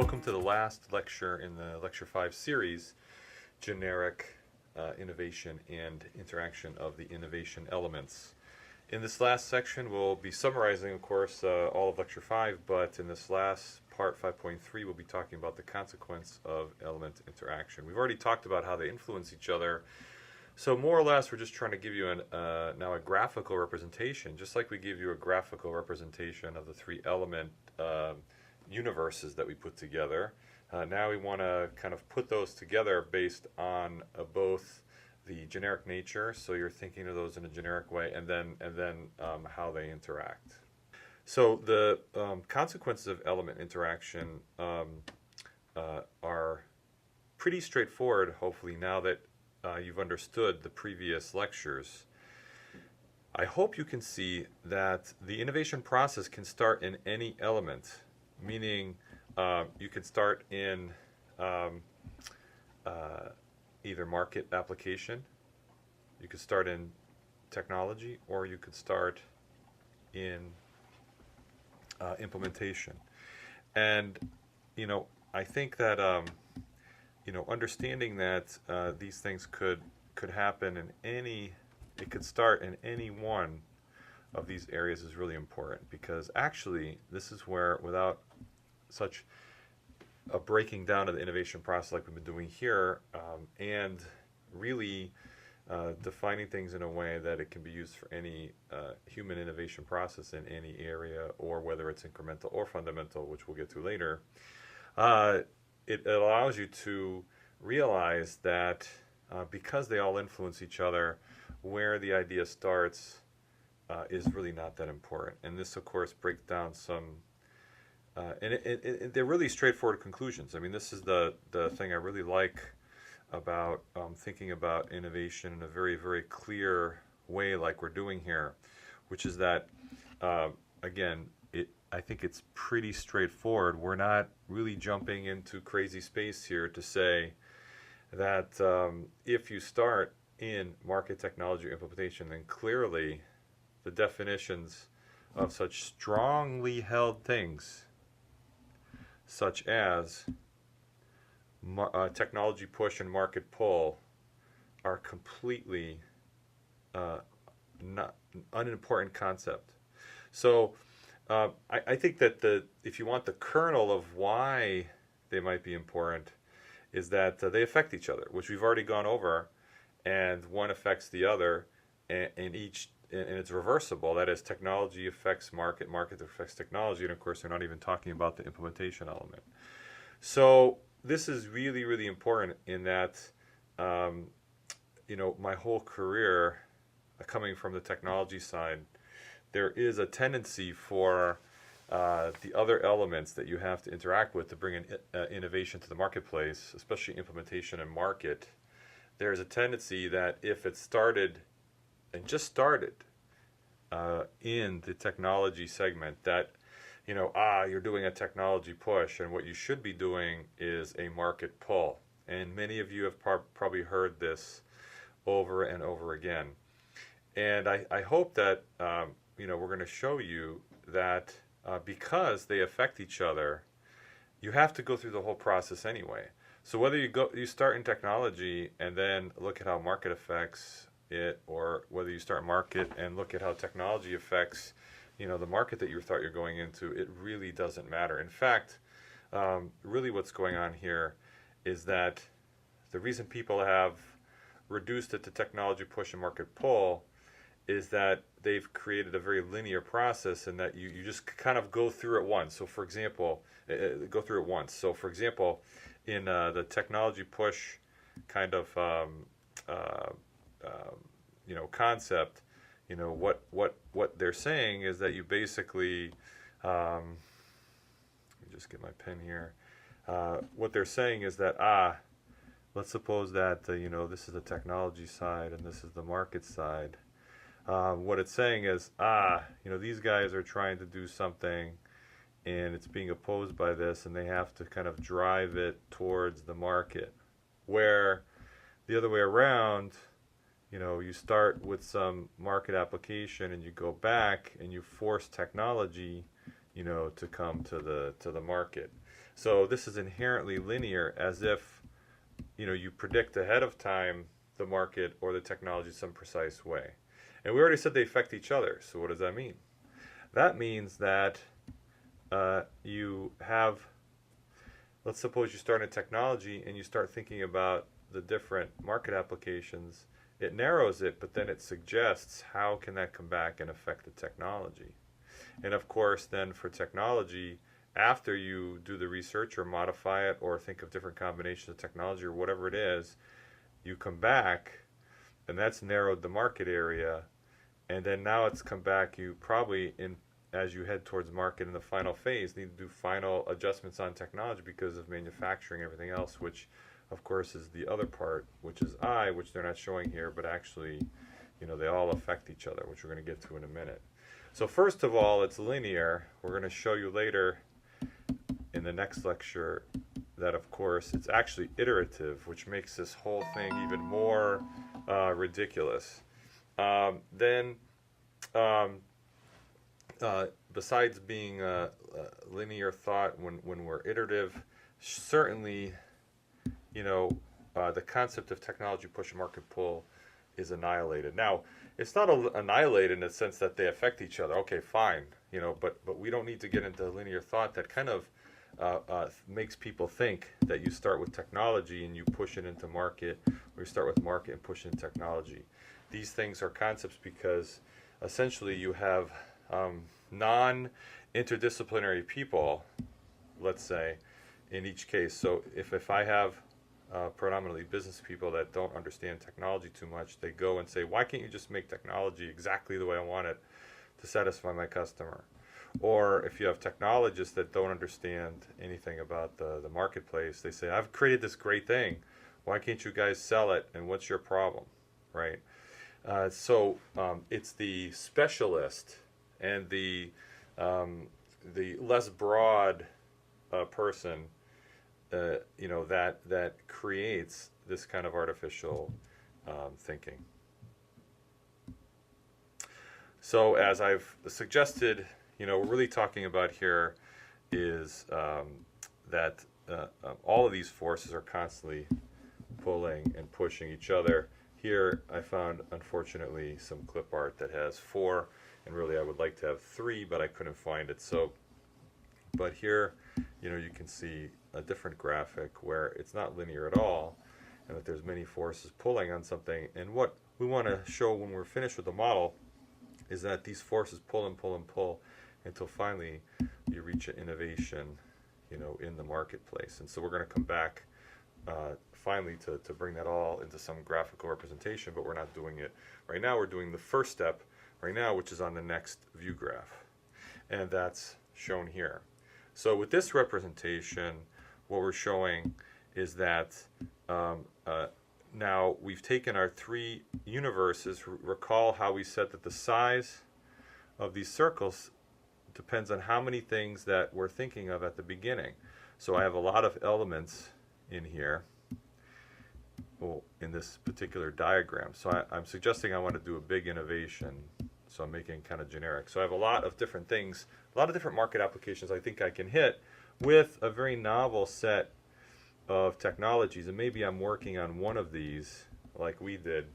welcome to the last lecture in the Lecture 5 series, Generic Innovation and Interaction of the Innovation Elements. In this last section, we'll be summarizing, of course, all of Lecture 5, but in this last part, 5.3, we'll be talking about the consequence of element interaction. We've already talked about how they influence each other, so more or less we're just trying to give you now a graphical representation, just like we give you a graphical representation of the three element universes that we put together. Now we want to kind of put those together based on both the generic nature, so you're thinking of those in a generic way, and then how they interact. So the consequences of element interaction are pretty straightforward, hopefully, now that you've understood the previous lectures. I hope you can see that the innovation process can start in any element, meaning you can start in either market application, you could start in technology, or you could start in implementation. And I think that understanding that these things could happen in it could start in any one of these areas is really important, because actually this is where, without such a breaking down of the innovation process like we've been doing here, and really defining things in a way that it can be used for any human innovation process in any area, or whether it's incremental or fundamental, which we'll get to later, it allows you to realize that because they all influence each other, where the idea starts is really not that important. And this, of course, breaks down some and they're really straightforward conclusions. I mean, this is the thing I really like about thinking about innovation in a very, very clear way like we're doing here, which is that, again, I think it's pretty straightforward. We're not really jumping into crazy space here to say that if you start in market technology implementation, then clearly the definitions of such strongly held things such as technology push and market pull are completely not unimportant concept. So I think that if you want the kernel of why they might be important, is that they affect each other, which we've already gone over, and one affects the other, and it's reversible. That is, technology affects market, market affects technology, and of course we're not even talking about the implementation element. So this is really, really important in that, my whole career coming from the technology side, there is a tendency for the other elements that you have to interact with to bring in innovation to the marketplace, especially implementation and market. There's a tendency that if it started and just started in the technology segment, that you're doing a technology push, and what you should be doing is a market pull. And many of you have probably heard this over and over again. And I hope that we're going to show you that because they affect each other, you have to go through the whole process anyway. So whether you start in technology and then look at how market affects it, or whether you start market and look at how technology affects the market that you thought you're going into, it really doesn't matter. In fact, really what's going on here is that the reason people have reduced it to technology push and market pull is that they've created a very linear process, and that you just kind of go through it once. So for example, in the technology push kind of concept, what they're saying is that you basically, let me just get my pen here. What they're saying is that let's suppose that this is the technology side and this is the market side. What it's saying is, these guys are trying to do something, and it's being opposed by this, and they have to kind of drive it towards the market. Where the other way around, you start with some market application and you go back and you force technology, to come to the market. So this is inherently linear, as if you predict ahead of time the market or the technology some precise way. And we already said they affect each other. So what does that mean? That means that you have, let's suppose you start in technology and you start thinking about the different market applications. It narrows it, but then it suggests how can that come back and affect the technology. And of course, then for technology, after you do the research or modify it or think of different combinations of technology or whatever it is, you come back, and that's narrowed the market area. And then now it's come back, you probably, as you head towards market in the final phase, need to do final adjustments on technology because of manufacturing and everything else, which of course is the other part, which is which they're not showing here, but actually, they all affect each other, which we're going to get to in a minute. So first of all, it's linear. We're going to show you later in the next lecture that, of course, it's actually iterative, which makes this whole thing even more ridiculous. Besides being linear thought, when we're iterative, certainly, the concept of technology push and market pull is annihilated. Now, it's not annihilated in the sense that they affect each other. Okay, fine, but we don't need to get into linear thought that kind of makes people think that you start with technology and you push it into market, or you start with market and push it into technology. These things are concepts because essentially you have non-interdisciplinary people, let's say, in each case. So if I have predominantly business people that don't understand technology too much, they go and say, why can't you just make technology exactly the way I want it to satisfy my customer? Or if you have technologists that don't understand anything about the marketplace, they say, I've created this great thing. Why can't you guys sell it? And what's your problem, right? So it's the specialist and the less broad person, that creates this kind of artificial thinking. So as I've suggested, we're really talking about here is that all of these forces are constantly pulling and pushing each other. Here I found, unfortunately, some clip art that has 4, and really I would like to have 3, but I couldn't find it. But here, you can see a different graphic where it's not linear at all, and that there's many forces pulling on something. And what we want to show when we're finished with the model is that these forces pull and pull and pull until finally you reach an innovation, in the marketplace. And so we're going to come back finally to bring that all into some graphical representation, but we're not doing it right now. We're doing the first step right now, which is on the next view graph, and that's shown here. So with this representation, what we're showing is that now we've taken our 3 universes. Recall how we said that the size of these circles depends on how many things that we're thinking of at the beginning. So I have a lot of elements in here, in this particular diagram. So I'm suggesting I want to do a big innovation. So I'm making kind of generic. So I have a lot of different things, a lot of different market applications I think I can hit with a very novel set of technologies. And maybe I'm working on one of these like we did,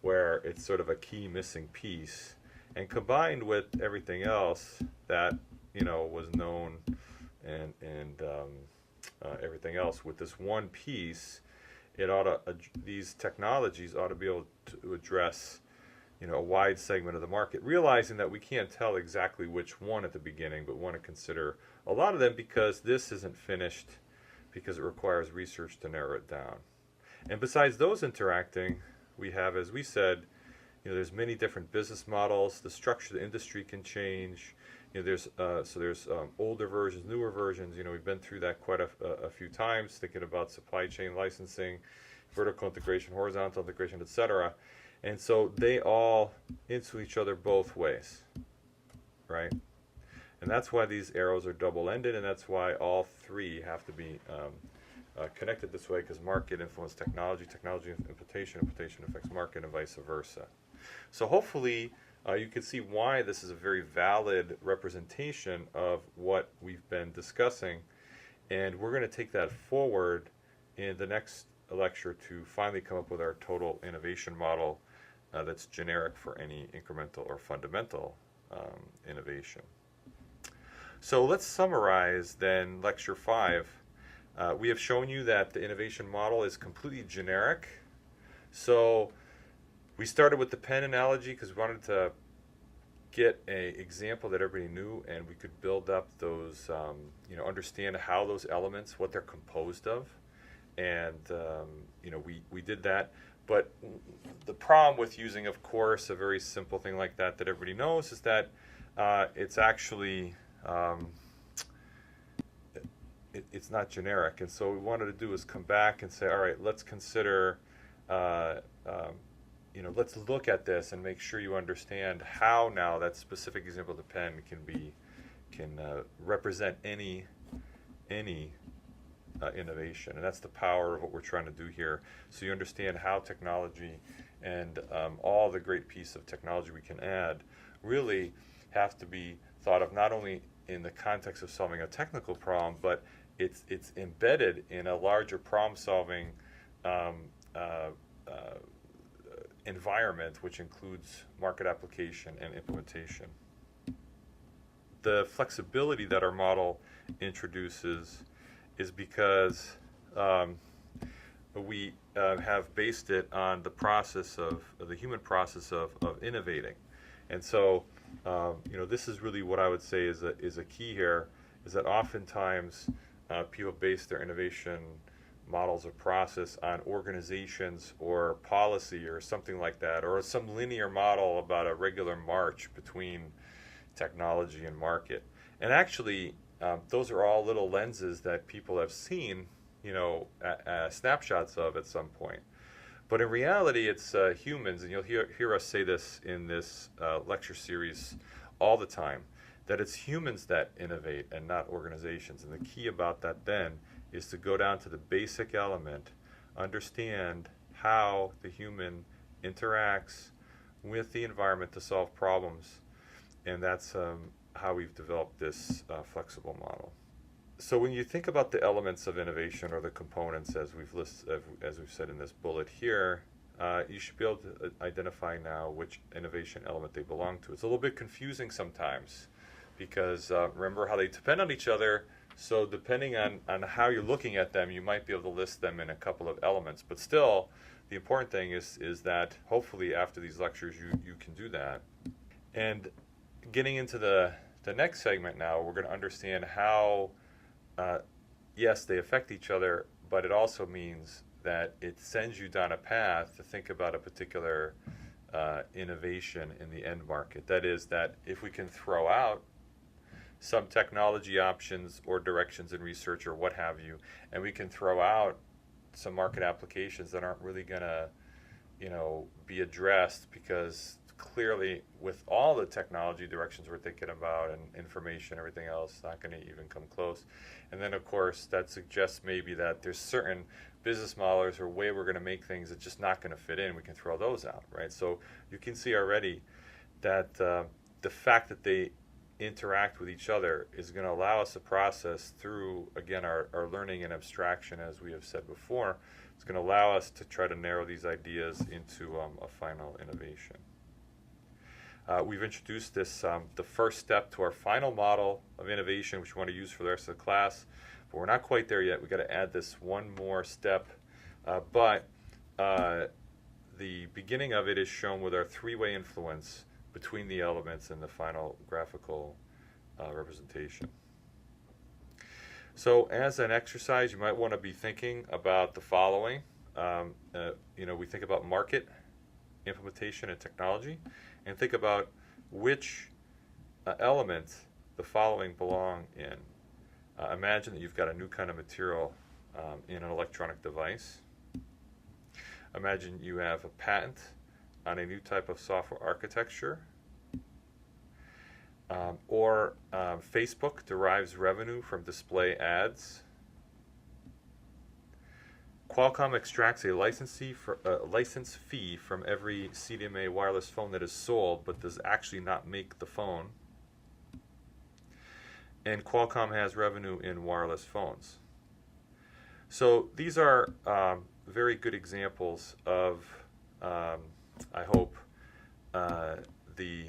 where it's sort of a key missing piece. And combined with everything else that was known and everything else, with this one piece, these technologies ought to be able to address a wide segment of the market, realizing that we can't tell exactly which one at the beginning, but want to consider a lot of them because this isn't finished, because it requires research to narrow it down. And besides those interacting, we have, as we said, there's many different business models. The structure of the industry can change. There's older versions, newer versions. We've been through that quite a few times, thinking about supply chain licensing, vertical integration, horizontal integration, etc. And so they all influence each other both ways, right? And that's why these arrows are double-ended, and that's why all 3 have to be connected this way, because market influences technology, technology implication affects market, and vice versa. So hopefully you can see why this is a very valid representation of what we've been discussing, And we're going to take that forward in the next lecture to finally come up with our total innovation model that's generic for any incremental or fundamental innovation. So let's summarize then lecture 5. We have shown you that the innovation model is completely generic. So we started with the pen analogy because we wanted to get an example that everybody knew, and we could build up those, understand how those elements, what they're composed of. And, we did that. But the problem with using, of course, a very simple thing like that everybody knows is that it's actually, it's not generic. And so what we wanted to do is come back and say, all right, let's consider, let's look at this and make sure you understand how now that specific example of the pen can represent any innovation. And that's the power of what we're trying to do here. So you understand how technology and all the great piece of technology we can add really have to be thought of not only in the context of solving a technical problem, but it's embedded in a larger problem-solving environment, which includes market application and implementation. The flexibility that our model introduces is because we have based it on the process of the human process of innovating. And so, this is really what I would say is a key here, is that oftentimes people base their innovation models of process on organizations or policy or something like that, or some linear model about a regular march between technology and market. And actually, those are all little lenses that people have seen, snapshots of at some point. But in reality, it's humans, and you'll hear us say this in this lecture series all the time, that it's humans that innovate and not organizations. And the key about that then is to go down to the basic element, understand how the human interacts with the environment to solve problems, and that's how we've developed this flexible model. So when you think about the elements of innovation, or the components as we've said in this bullet here, you should be able to identify now which innovation element they belong to. It's a little bit confusing sometimes because remember how they depend on each other. So depending on how you're looking at them, you might be able to list them in a couple of elements. But still, the important thing is that hopefully after these lectures you can do that. And getting into the next segment now, we're going to understand how, yes, they affect each other, but it also means that it sends you down a path to think about a particular innovation in the end market. That is, that if we can throw out some technology options or directions in research or what have you, and we can throw out some market applications that aren't really going to, be addressed, because clearly with all the technology directions we're thinking about and information, everything else, not going to even come close. And then, of course, that suggests maybe that there's certain business models or way we're going to make things that's just not going to fit in. We can throw those out, right? So you can see already that the fact that they interact with each other is going to allow us to process through, again, our learning and abstraction, as we have said before. It's going to allow us to try to narrow these ideas into a final innovation. We've introduced this, the first step to our final model of innovation, which we want to use for the rest of the class, but we're not quite there yet. We've got to add this one more step, but the beginning of it is shown with our three-way influence between the elements in the final graphical representation. So as an exercise, you might want to be thinking about the following. We think about market, implementation, and technology, and think about which element the following belong in. Imagine that you've got a new kind of material in an electronic device. Imagine you have a patent on a new type of software architecture, or Facebook derives revenue from display ads. Qualcomm extracts a license fee from every CDMA wireless phone that is sold, but does actually not make the phone. And Qualcomm has revenue in wireless phones. So these are very good examples of, I hope, the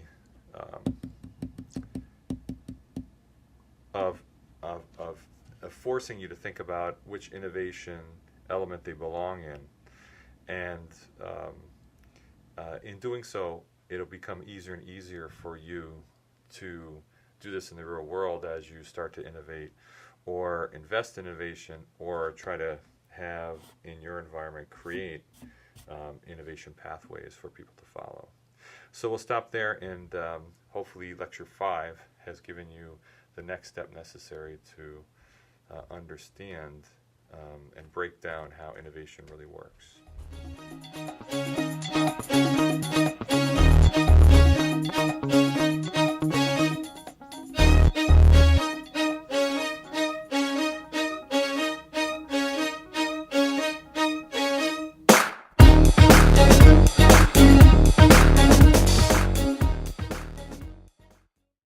of, of, of, of forcing you to think about which innovation element they belong in. And in doing so, it'll become easier and easier for you to do this in the real world as you start to innovate or invest in innovation or try to have in your environment create innovation pathways for people to follow. So we'll stop there, and hopefully lecture 5 has given you the next step necessary to understand and break down how innovation really works.